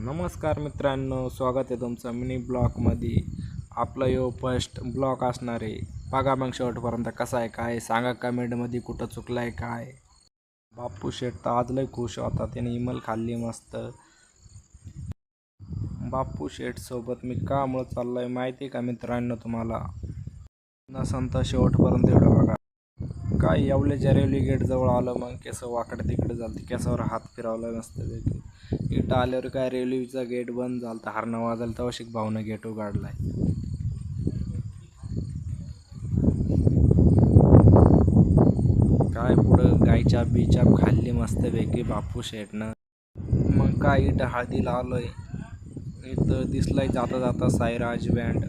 नमस्कार मित्रांनो, स्वागत आहे तुमचं मिनी ब्लॉगमध्ये. आपलं यो फर्स्ट ब्लॉग असणार आहे. बघा मग शेवटपर्यंत कसा आहे काय सांगा कमेंटमध्ये, कुठं चुकलं आहे काय. बापू शेठ तर आज लय खुश होता, त्याने इमल खाल्ली मस्त. बापू शेठ सोबत मी का मुळे चाललोय माहिती आहे का मित्रांनो तुम्हाला? नसन तर शेवटपर्यंत एवढं बघा. काय येवल्याच्या रेल्वे गेट जवळ आलं, मग केस वाकडे तिकडे झालं, केसावर हात फिरवला मस्तपैकी. इथं आल्यावर काय रेल्वेचा गेट बंद झाला, तर हरणं वाजलं तेव्हा शिक भाऊनं गेट उघडलाय. काय पुढं गायच्या बीच्या खाल्ली मस्तपैकी बापू शेठनं. मग काय इथं हळदीला आलोय. इथं दिसलाय जाता जाता साईराज बँड.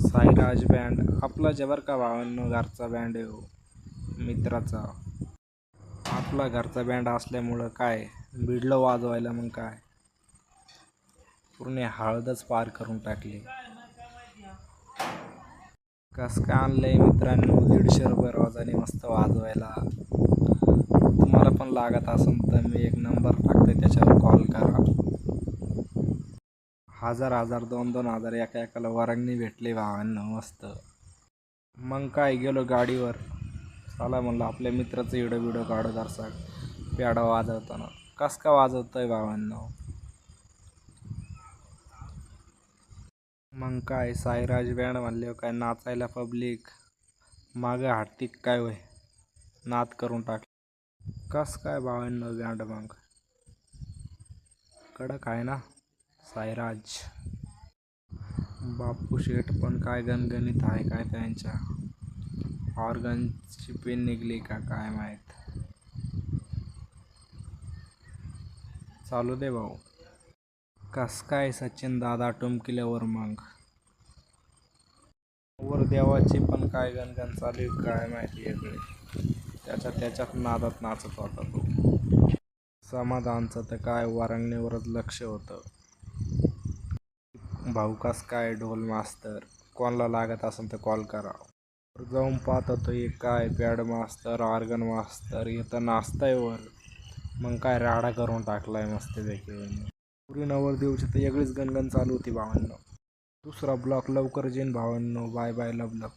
साईराज बँड आपला जबर का भावांनो, घरचा बँड आहे हो, मित्राचा. आपला घरचा बँड असल्यामुळं काय भिडलं वाजवायला. मग काय पूर्ण हळदच पार करून टाकली. कस काय आणलंय मित्रांनो 150 रुपये रोजाने मस्त वाजवायला. तुम्हाला पण लागत असेल तर मी एक नंबर टाकते, त्याच्यावर कॉल करा. 1000 2 हजार एका एकाला वरंगणी भेटले भावांना मस्त. मग काय गेलो गाडीवर. चला म्हणलं आपल्या मित्राचं व्हिडिओ काढू जरसा प्याडा वाजवताना. कस का वाजवतोय भावांना. मग काय साईराज बँड म्हणले काय नाचायला पब्लिक मागे हटती काय वय, नाद करून टाक. कस काय भावांना बँड मग कडक आहे ना साईराज. बापू शेठ पण काय गणगणित आहे काय, त्यांच्या ऑर्गनची पेन निघली का काय माहीत. चालू दे भाऊ. कस काय सचिन दादा टुमकिल्यावर मग वर देवाची पण काय गणगण चालू काय माहिती वेगळे. त्याच्यात नादात नाचत होता तो. समाधानचं तर काय वारंगणीवरच लक्ष होतं. भाऊ कस काय ढोल मास्तर, कोणाला लागत असेल तर कॉल करा. जाऊन पाहत होतो एक काय पॅड मास्तर ऑर्गन मास्तर इथं नाचताय वर. मग काय राडा करून टाकलाय मस्तपैकी. पुरी नवर देऊची तर वेगळीच गणगण चालू होती भावांनो. दुसरा ब्लॉक लवकर येईन भावांनो. बाय बाय, लव लव.